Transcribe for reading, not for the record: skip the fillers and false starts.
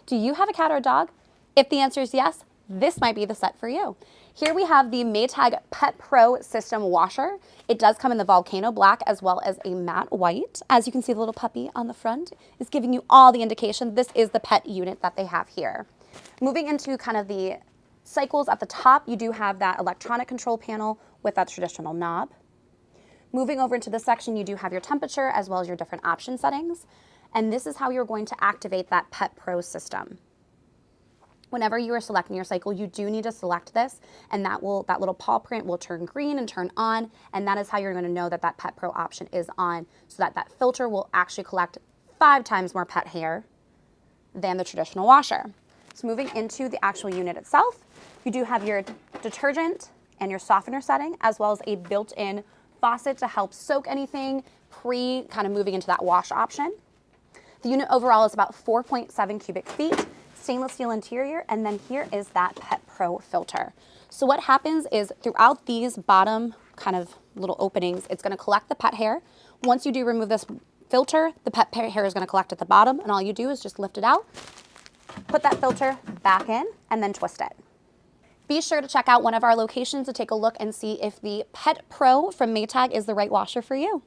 Do you have a cat or a dog? If the answer is yes, this might be the set for you. Here we have the Maytag Pet Pro System Washer. It does come in the Volcano Black as well as a matte white. As you can see, the little puppy on the front is giving you all the indication this is the pet unit that they have here. Moving into kind of the cycles at the top, you do have that electronic control panel with that traditional knob. Moving over into this section, you do have your temperature as well as your different option settings. And this is how you're going to activate that Pet Pro system. Whenever you are selecting your cycle, you do need to select this, and that little paw print will turn green and turn on, and that is how you're going to know that that Pet Pro option is on, so that that filter will actually collect 5 times more pet hair than the traditional washer. So moving into the actual unit itself, you do have your detergent and your softener setting, as well as a built-in faucet to help soak anything kind of moving into that wash option. The unit overall is about 4.7 cubic feet. Stainless steel interior, and then here is that Pet Pro filter. So what happens is throughout these bottom kind of little openings, it's going to collect the pet hair. Once you do remove this filter, the pet hair is going to collect at the bottom, and all you do is just lift it out, put that filter back in, and then twist it. Be sure to check out one of our locations to take a look and see if the Pet Pro from Maytag is the right washer for you.